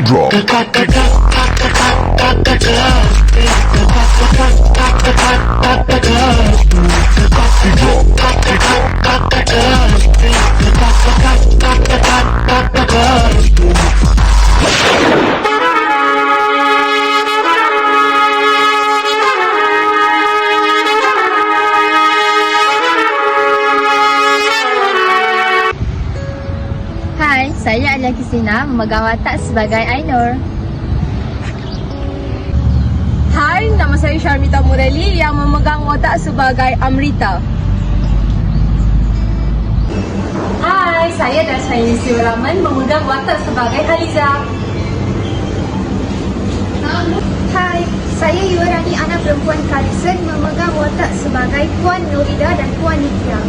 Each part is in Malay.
Draw. Hai, saya Alia Kisina memegang watak sebagai Ainur. Hai, nama saya Syarmita Murali yang memegang watak sebagai Amrita. Hai, saya Dashaini Siwaraman memegang watak sebagai Haliza. Hai, saya Yuwarani anak perempuan Kalisen memegang watak sebagai Puan Nurida dan Puan Nitya.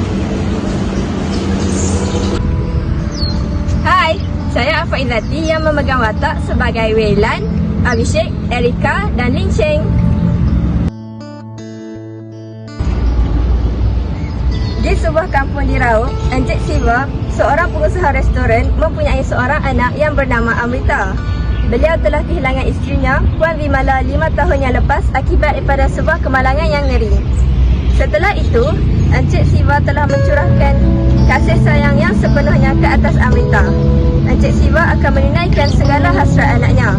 Hai, saya Afa Indati yang memegang watak sebagai Weilan, Abhishek, Erika dan Lin Cheng. Di sebuah kampung di Raub, Encik Siva, seorang pengusaha restoran, mempunyai seorang anak yang bernama Amrita. Beliau telah kehilangan isterinya, Puan Vimala 5 tahun yang lepas akibat daripada sebuah kemalangan yang ngeri. Setelah itu, Encik Siva telah mencurahkan kasih sayang yang sepenuhnya ke atas Amrita. Encik Siva akan menunaikan segala hasrat anaknya.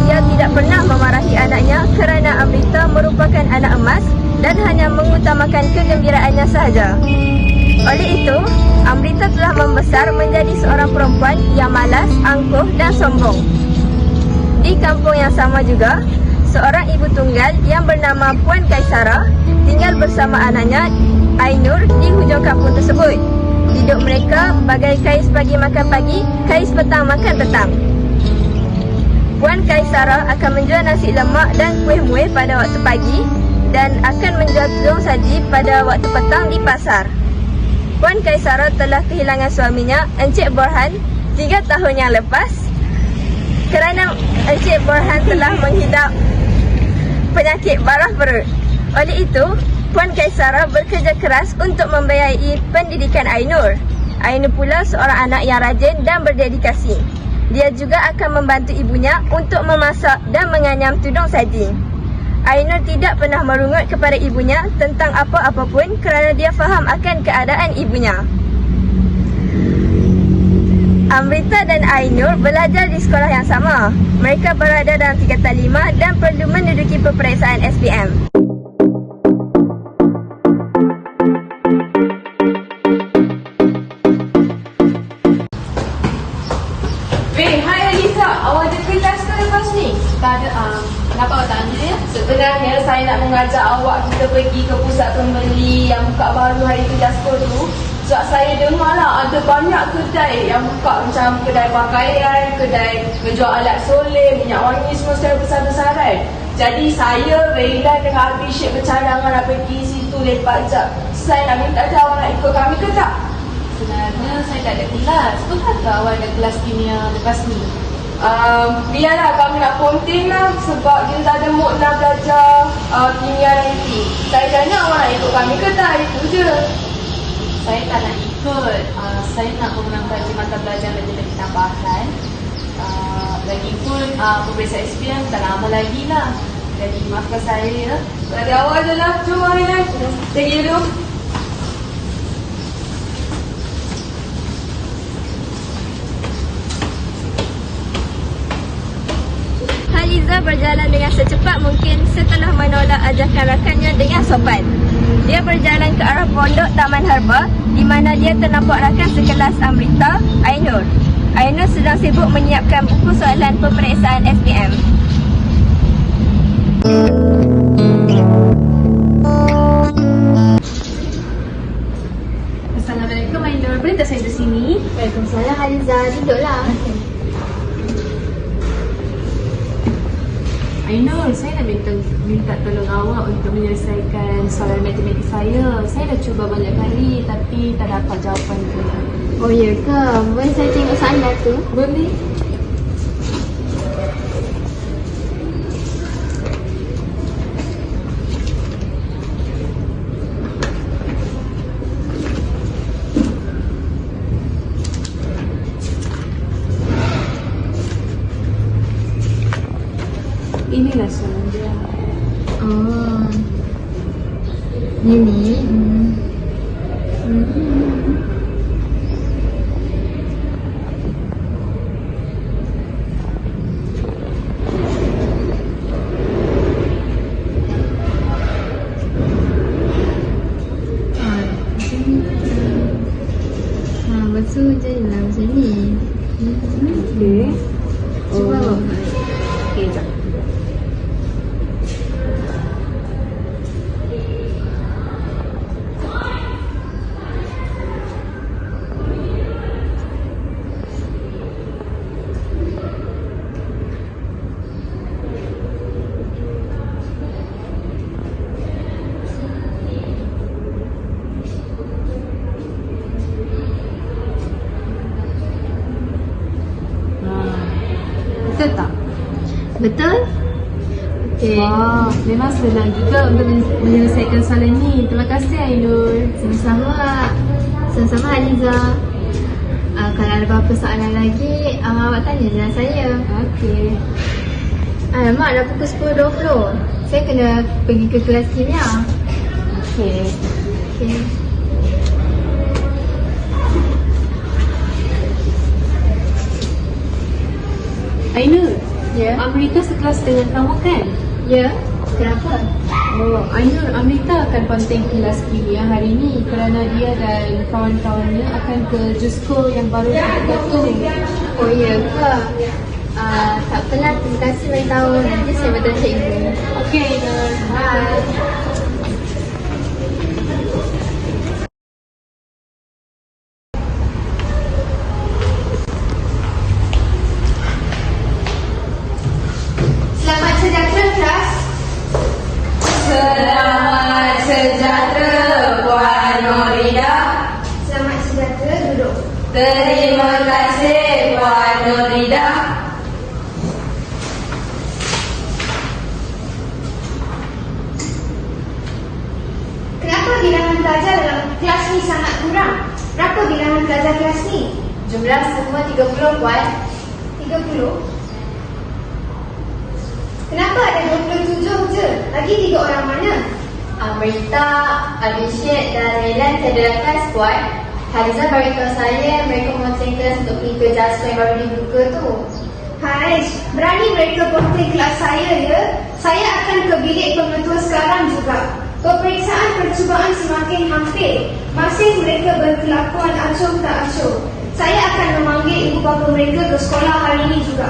Dia tidak pernah memarahi anaknya kerana Amrita merupakan anak emas dan hanya mengutamakan kegembiraannya sahaja. Oleh itu, Amrita telah membesar menjadi seorang perempuan yang malas, angkuh dan sombong. Di kampung yang sama juga, seorang ibu tunggal yang bernama Puan Kaisara tinggal bersama anaknya Ainur di hujung kampung tersebut. Hidup mereka bagai kais pagi makan pagi, kais petang makan petang. Puan Kaisara akan menjual nasi lemak dan kuih muih pada waktu pagi dan akan menjual tudung saji pada waktu petang di pasar. Puan Kaisara telah kehilangan suaminya, Encik Borhan, 3 tahun yang lepas kerana Encik Borhan telah menghidap penyakit barah perut. Oleh itu, Puan Kaisara bekerja keras untuk membiayai pendidikan Ainur. Ainur pula seorang anak yang rajin dan berdedikasi. Dia juga akan membantu ibunya untuk memasak dan menganyam tudung saji. Ainur tidak pernah merungut kepada ibunya tentang apa-apa pun kerana dia faham akan keadaan ibunya. Amrita dan Ainur belajar di sekolah yang sama. Mereka berada dalam tingkatan 5 dan perlu menduduki peperiksaan SPM. Hai Alisa, awak ada kelas ke lepas ni? Tak ada, kenapa awak tanya ya? Sebenarnya saya nak mengajak awak kita pergi ke pusat pembeli yang buka baru hari Kejasko tu. Sebab saya dengar lah ada banyak kedai yang buka macam kedai pakaian, kedai menjual alat soleh, minyak wangi semua secara besar-besaran. Jadi saya, Raylan dengan Abhishek bercadangan nak pergi situ lepak jap. Saya nak minta awak nak ikut kami ke tak? Sebenarnya saya tak ada kelas. Betulkah awak ada kelas kimia lepas ni? Biarlah kami nak konten lah sebab kita tak ada mood nak belajar kimia nanti. Saya tanya awak nak ikut kami ke tak? Itu je. Saya tak nak ikut. Saya nak memenangkan mata belajar lebih tambahan. Lagipun peperiksaan SPM tak lama lagi lah. Jadi maafkan saya ya. Ada awak je lah. Jom Raylan. Pergi dulu. Haliza berjalan dengan secepat mungkin setelah menolak ajakan rakannya dengan sopan. Dia berjalan ke arah pondok Taman Herba di mana dia ternampak rakan sekelas Amrita, Ainur. Ainur sedang sibuk menyiapkan buku soalan peperiksaan SPM. Assalamualaikum Ainur, boleh tak saya duduk sini? Waalaikumsalam Haliza, duduklah. Ainur, saya nak minta tolong awak untuk menyelesaikan soalan matematik saya. Saya dah cuba banyak kali tapi tak dapat jawapan tu. Oh ya ke? Boleh saya tengok soalan tu? Boleh? Inilah soalan dia. Oh. Ini. Betul je lah macam ni. Okey. Cuba awak. Okey, jap. Betul tak? Betul? Okey. Wah, memang senang juga untuk menyelesaikan soalan ni. Terima kasih Ainur. Sama-sama. Sama-sama Aliza. Kalau ada apa-apa soalan lagi, awak tanya je saya. Okey. Alamak, dah pukul 10.20. Saya kena pergi ke kelas kimia. Okey. Okey. Ainur, Ya? Amrita sekelas dengan kamu kan? Ya? Kenapa? Oh, Ainur, Amrita akan ponteng kelas kimia hari ni kerana dia dan kawan-kawannya akan ke Jusko yang baru kita tu. Oh ya ke? Tak apalah, terima kasih beritahu. Nanti saya beritahu cikgu. Okey, Ainur. Bye. Selamat sejahtera kelas. Selamat sejahtera Puan Norida. Selamat sejahtera, duduk. Terima kasih Puan Norida. Kenapa bilangan pelajar dalam kelas ni sangat kurang? Berapa bilangan pelajar kelas ni? Jumlah semua 30, Puan. 30. Kenapa ada 27 je? Lagi 3 orang mana? Amrita, Abhishek dan Relan tiada dalam kelas, Puan. Haliza beritahu saya mereka memotong kelas untuk pergi ke Jasko yang baru dibuka tu. Haish, berani mereka ponteng kelas saya ya? Saya akan ke bilik pengetua sekarang juga. Peperiksaan percubaan semakin hampir. Masih mereka berkelakuan acuh tak acuh. Saya akan memanggil ibu bapa mereka ke sekolah hari ini juga.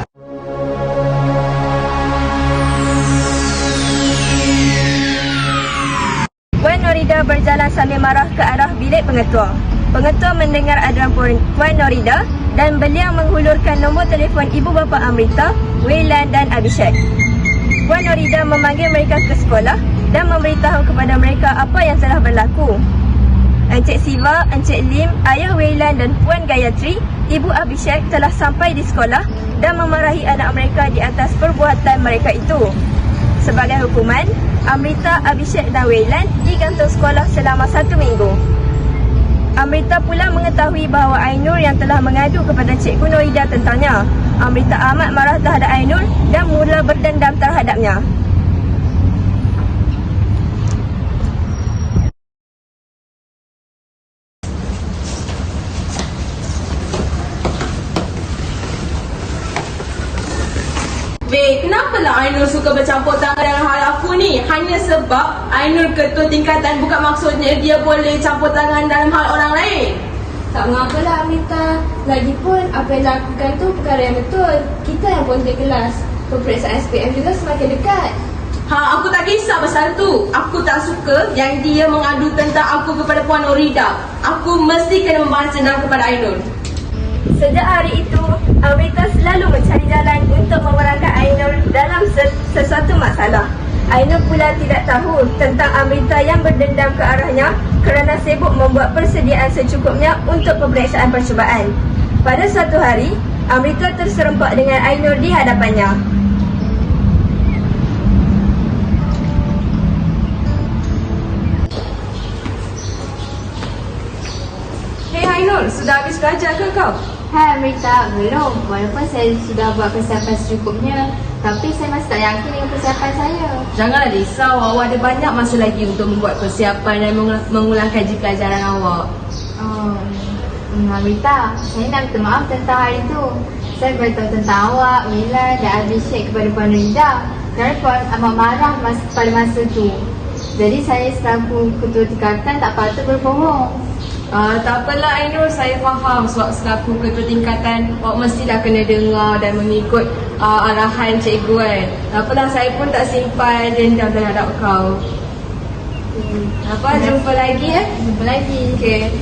Puan Norida berjalan sambil marah ke arah bilik pengetua. Pengetua mendengar aduan Puan Norida dan beliau menghulurkan nombor telefon ibu bapa Amrita, Wayland dan Abhishek. Puan Norida memanggil mereka ke sekolah dan memberitahu kepada mereka apa yang telah berlaku. Encik Siva, Encik Lim, Ayah Wayland dan Puan Gayatri, Ibu Abhishek telah sampai di sekolah dan memarahi anak mereka di atas perbuatan mereka itu. Sebagai hukuman, Amrita, Abhishek dan Wayland digantung sekolah selama 1 minggu. Amrita pula mengetahui bahawa Ainur yang telah mengadu kepada Cikgu Norida tentangnya. Amrita amat marah terhadap Ainur dan mula berdendam terhadapnya. Weh, kenapalah Ainur suka bercampur tangan dalam hal aku ni? Hanya sebab Ainur ketua tingkatan bukan maksudnya dia boleh campur tangan dalam hal orang lain. Tak mengapalah Amrita. Lagipun apa yang dilakukan tu perkara yang betul. Kita yang ponteng kelas. Peperiksaan SPM juga semakin dekat. Aku tak kisah pasal tu. Aku tak suka yang dia mengadu tentang aku kepada Puan Norida. Aku mesti kena membalas dendam kepada Ainur. Sejak hari itu, Amrita selalu mencari jalan untuk memenangkan Ainur dalam sesuatu masalah. Ainur pula tidak tahu tentang Amrita yang berdendam ke arahnya kerana sibuk membuat persediaan secukupnya untuk peperiksaan percubaan. Pada suatu hari, Amrita terserempak dengan Ainur di hadapannya. Hei Ainur, sudah habis belajar ke kau? Hai Amrita, belum. Walaupun saya sudah buat persiapan secukupnya, tapi saya masih tak yakin dengan persiapan saya. Janganlah risau, awak ada banyak masa lagi untuk membuat persiapan dan mengulang kaji pelajaran awak. Amrita, saya nak minta maaf tentang hari itu. Saya beritahu tentang awak, Mila dan Abhishek kepada Puan Rida. Kerana Puan amat marah pada masa itu. Jadi saya selaku ketua tingkatan tak patut berbohong. Tak apalah Ainur, saya faham sebab selaku ketua tingkatan awak mestilah kena dengar dan mengikut arahan cikgu kan. Tak apalah, saya pun tak simpan dendam terhadap kau. Jumpa lagi ya. Jumpa lagi. Okey.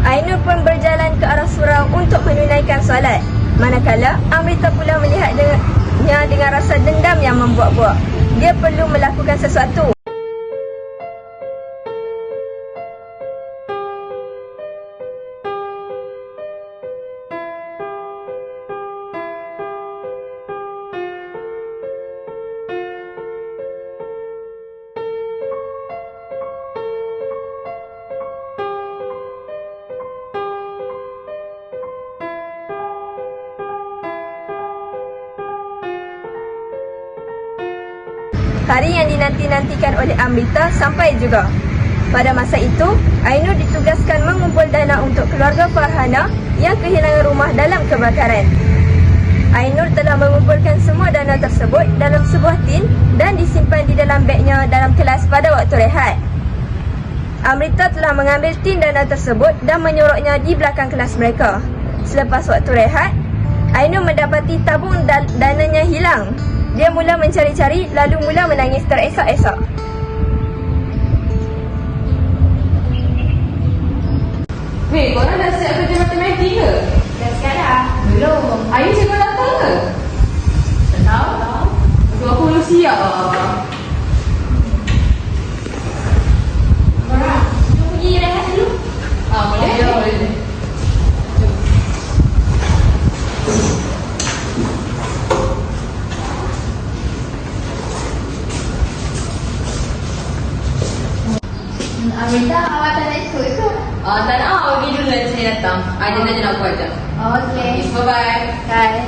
Ainur pun berjalan ke arah surau untuk menunaikan solat. Manakala Amrita pula melihatnya dengan rasa dendam yang membuak-buak. Dia perlu melakukan sesuatu. Hari yang dinanti-nantikan oleh Amrita sampai juga. Pada masa itu, Ainur ditugaskan mengumpul dana untuk keluarga Farhana yang kehilangan rumah dalam kebakaran. Ainur telah mengumpulkan semua dana tersebut dalam sebuah tin dan disimpan di dalam begnya dalam kelas pada waktu rehat. Amrita telah mengambil tin dana tersebut dan menyoroknya di belakang kelas mereka. Selepas waktu rehat, Ainur mendapati tabung dananya hilang. Dia mula mencari-cari lalu mula menangis teresak-esak. Weh, korang dah siap kerja matematik ke? Dah sekarang? Belum. Ayu cikgu datang ke? Tak tahu. Aku belum siap lah. Korang, jom pergi rehat dulu. Boleh? Boleh. Amrita, awak tak nak ikut ke? Tak nak, pergi dulu nanti saya datang. Ada saja nak buat je. Okey. Bye-bye. Bye.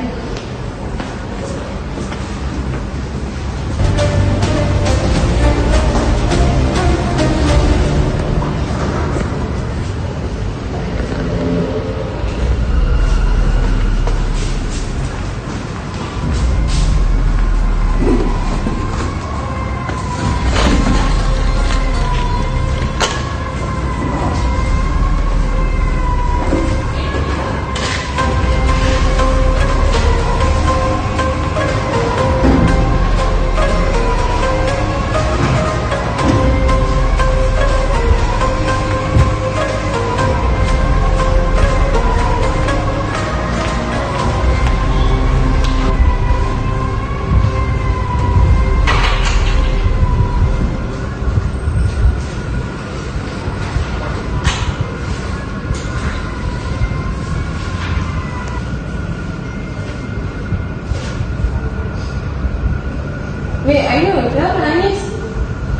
Weh, Ainur, kenapa nangis?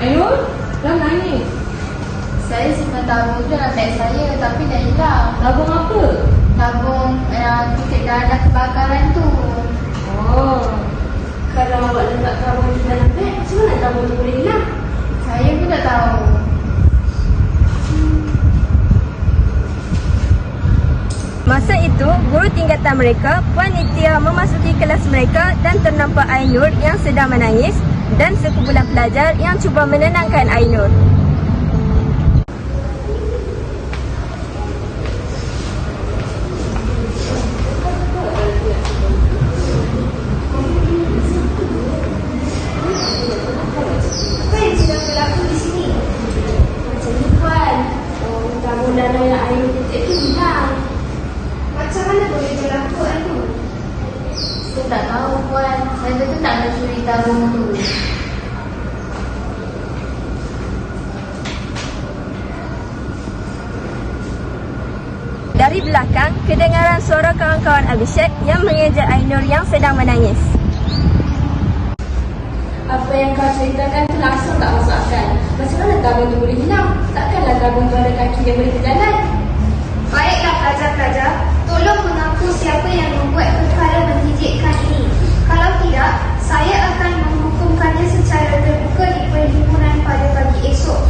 Ainur, kenapa nangis? Saya simpan tabung tu dalam beg saya tapi dah hilang. Tabung apa? Tabung tiket darah kebakaran tu. Kalau awak letak tabung di dalam beg, macam mana tabung tu boleh hilang? Saya pun tak tahu. Masa itu, guru tingkatan mereka, Puan Nitya, memasuki kelas mereka dan ternampak Ainur yang sedang menangis dan sekumpulan pelajar yang cuba menenangkan Ainur. Apa yang sedang berlaku di sini? Macam ni Puan, tabung dana yang Ainur itu hilang. Macam mana boleh berlaku Ainur? Saya tak tahu Puan. Saya betul tak nak curi tabung tu. Dari belakang, kedengaran suara kawan-kawan Abhishek yang mengejek Ainur yang sedang menangis. Apa yang kau ceritakan tu langsung tak masuk akal. Macam mana tabung tu boleh hilang? Takkanlah tabung tu ada kaki yang boleh berjalan? Baiklah pelajar-pelajar, tolong mengaku siapa yang membuat perkara menjijikkan ini. Kalau tidak, saya akan menghukumkannya secara terbuka di perhimpunan pada pagi esok.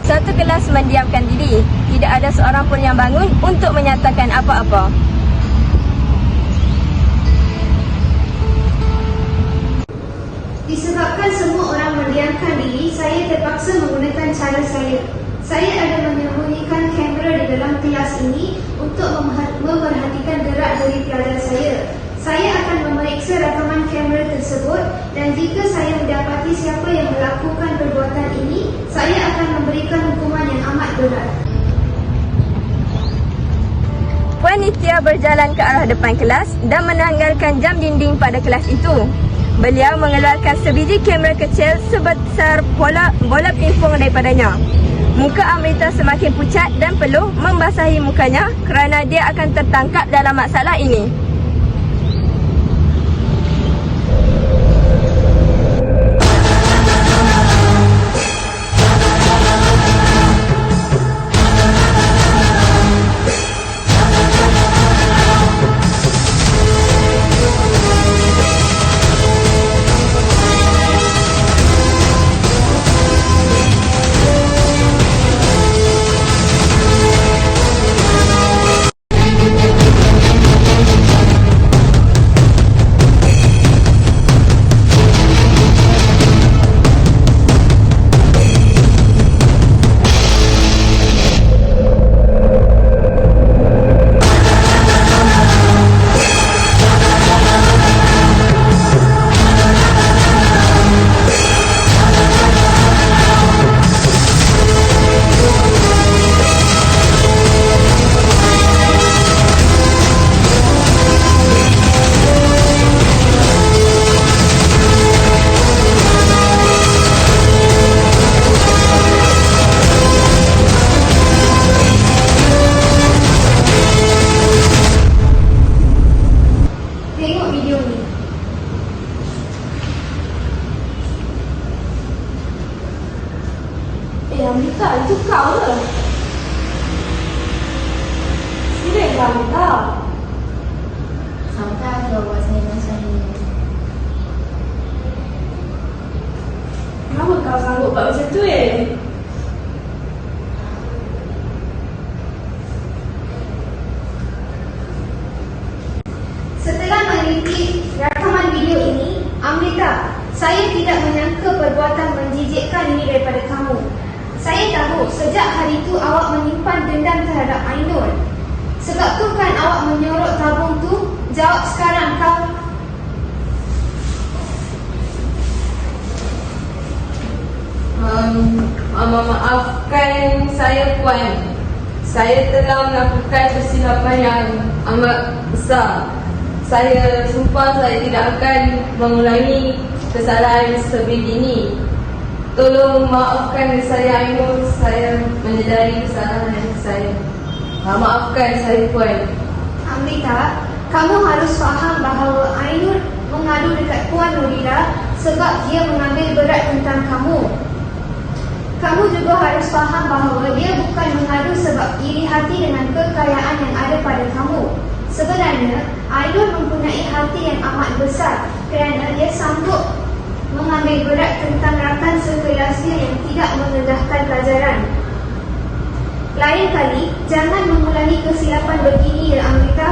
Satu kelas mendiamkan diri. Tidak ada seorang pun yang bangun untuk menyatakan apa-apa. Disebabkan semua orang mendiamkan diri, saya terpaksa menggunakan cara saya. Saya ada menyembunyikan kamera di dalam kelas ini untuk memerhatikan gerak dari pelajar saya. Saya akan memeriksa rakaman kamera tersebut dan jika saya mendapati siapa yang melakukan perbuatan ini, saya akan memberikan hukuman yang amat berat. Puan Nitya berjalan ke arah depan kelas dan menanggalkan jam dinding pada kelas itu. Beliau mengeluarkan sebiji kamera kecil sebesar bola pingpong daripadanya. Muka Amrita semakin pucat dan peluh membasahi mukanya kerana dia akan tertangkap dalam masalah ini. Tengok video ni. Amrita, itu kau ke? Serius lah Amrita? Sampai kau buat saya macam ni. Kenapa kau sanggup buat macam tu Setelah meneliti rakaman video ini, Amrita, saya tidak menyangka perbuatan menjijikkan ini daripada kamu. Saya tahu sejak hari itu awak menyimpan dendam terhadap Ainur. Sebab tu kan awak menyorok tabung tu. Jawab sekarang kau. Maafkan saya Puan. Saya telah melakukan kesilapan yang amat besar. Saya sumpah saya tidak akan mengulangi kesalahan sebegini. Tolong maafkan saya Ainur. Saya menyedari kesalahan saya. Maafkan saya Puan. Amrita, kamu harus faham bahawa Ainur mengadu dekat Puan Nurila sebab dia mengambil berat tentang kamu. Kamu juga harus faham bahawa dia bukan mengadu sebab iri hati dengan kekayaan yang ada pada kamu. Sebenarnya, Ainur mempunyai hati yang amat besar kerana dia sanggup mengambil berat tentang rakan sekelasnya yang tidak mengedahkan pelajaran. Lain kali, jangan mengulangi kesilapan begini ya Amrita.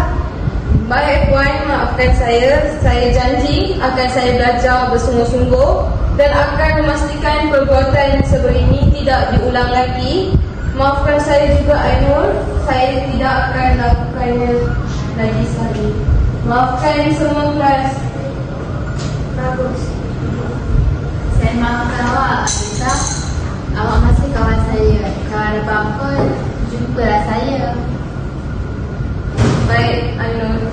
Baik Puan, maafkan saya. Saya janji akan saya belajar bersungguh-sungguh dan akan memastikan perbuatan sebegini tidak diulang lagi. Maafkan saya juga Ainur. Saya tidak akan lakukannya lagi sekali. Maafkan semua kelas. Bagus. Saya maafkan awak, Amrita. Awak masih kawan saya. Kalau ada apa-apa, jumpalah saya. Baik, Ainur.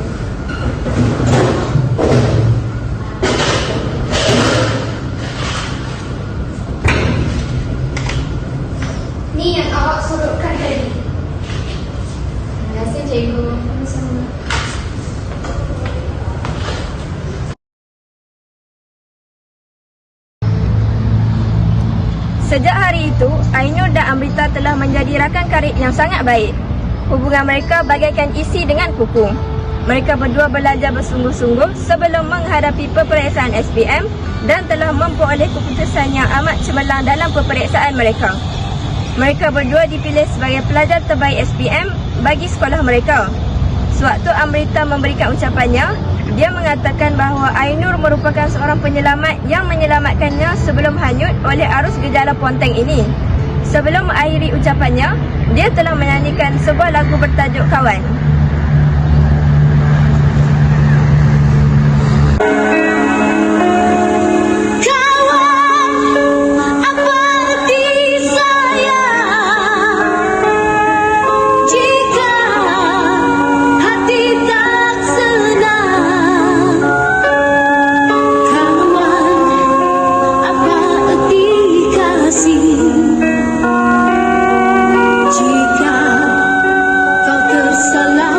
Ni yang awak sorokkan tadi. Terima kasih, cikgu. Sama-sama. Sejak hari itu, Ainur dan Amrita telah menjadi rakan karib yang sangat baik. Hubungan mereka bagaikan isi dengan kuku. Mereka berdua belajar bersungguh-sungguh sebelum menghadapi peperiksaan SPM dan telah memperoleh keputusan yang amat cemerlang dalam peperiksaan mereka. Mereka berdua dipilih sebagai pelajar terbaik SPM bagi sekolah mereka. Sewaktu Amrita memberikan ucapannya, dia mengatakan bahawa Ainur merupakan seorang penyelamat yang menyelamatkannya sebelum hanyut oleh arus gejala ponteng ini. Sebelum mengakhiri ucapannya, dia telah menyanyikan sebuah lagu bertajuk Kawan. Jika kau tersalah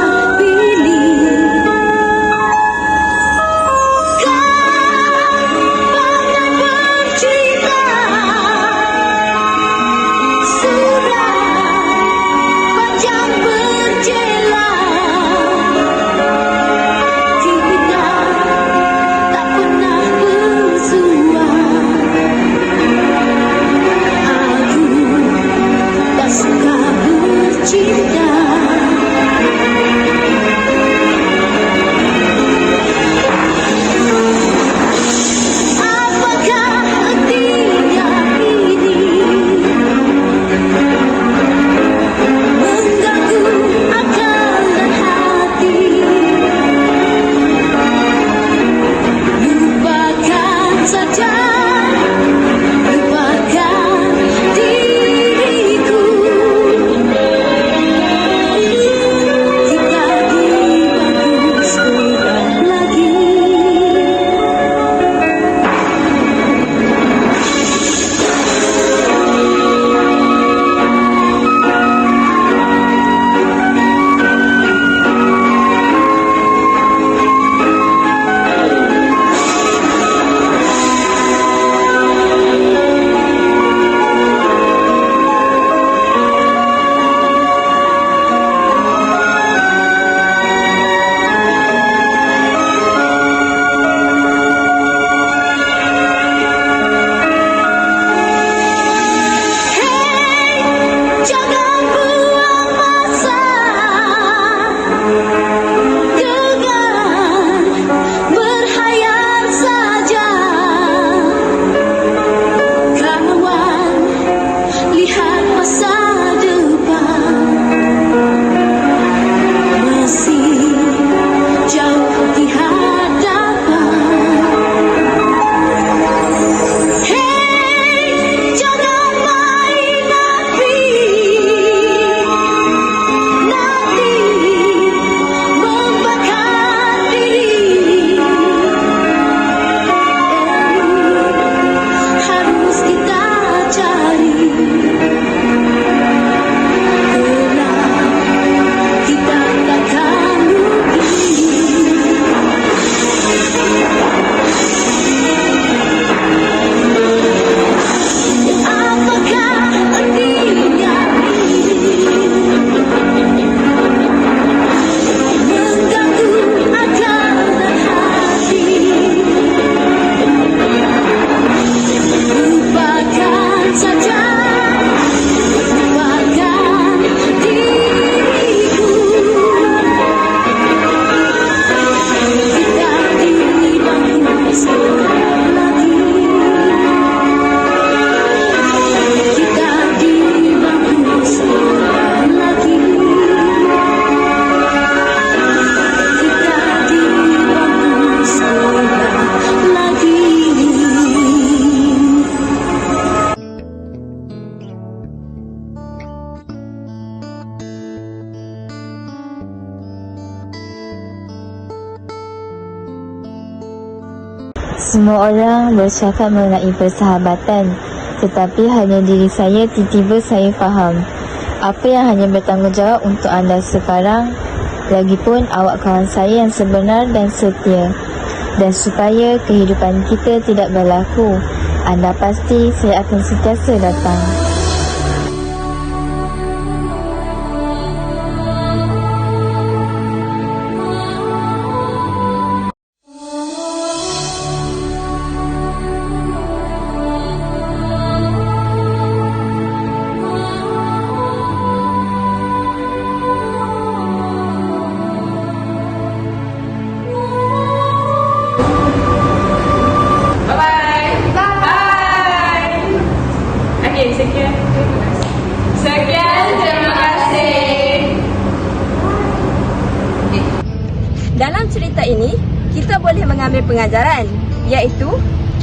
semua orang bercakap mengenai persahabatan, tetapi hanya diri saya tiba-tiba saya faham apa yang hanya bertanggungjawab untuk anda sekarang. Lagipun awak kawan saya yang sebenar dan setia. Dan supaya kehidupan kita tidak berlaku, anda pasti saya akan sentiasa datang. Bye-bye. Bye. Okay, sekian. Sekian, terima kasih. Dalam cerita ini, kita boleh mengambil pengajaran, iaitu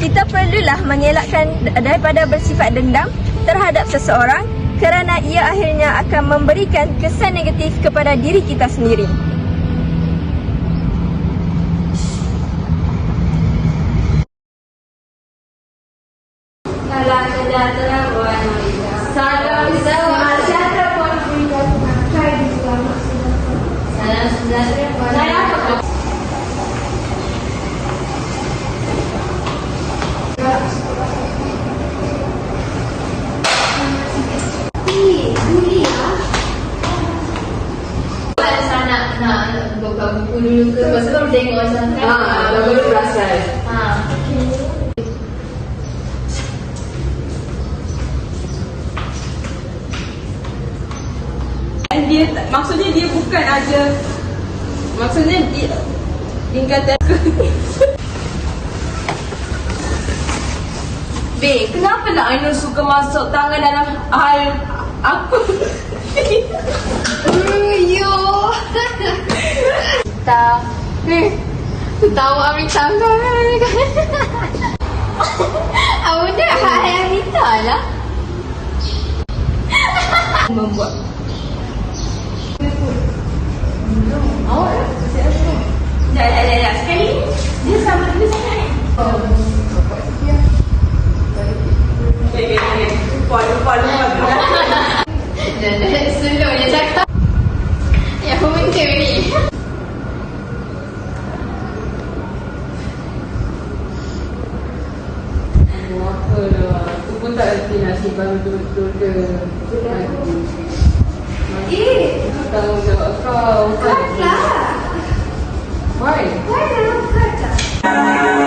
kita perlulah mengelakkan daripada bersifat dendam terhadap seseorang kerana ia akhirnya akan memberikan kesan negatif kepada diri kita sendiri. Salam sejahtera buat Malaysia. Salam sejahtera buat Malaysia. Salam sejahtera buat Malaysia. Nak buka buku dulu ke? Lepas tu baru tengok macam tu. Baru perasan. Dia maksudnya dia bukan aja, maksudnya dia tingkatan Babe, kenapa nak Ainul suka masuk tangan dalam hal apa? Yo. Tak. Tu tahu Amrita kan? Awak dah hai Amrita lah. Membuat Sekali dia sama dia sangat. Lupa. Slow dia cakap. Yang pembentuk ni. Apa lah. Aku pun tak reti nasib baru betul-betul ke. Tanggungjawab kau. Cut lah. Why? Why nak cut lah?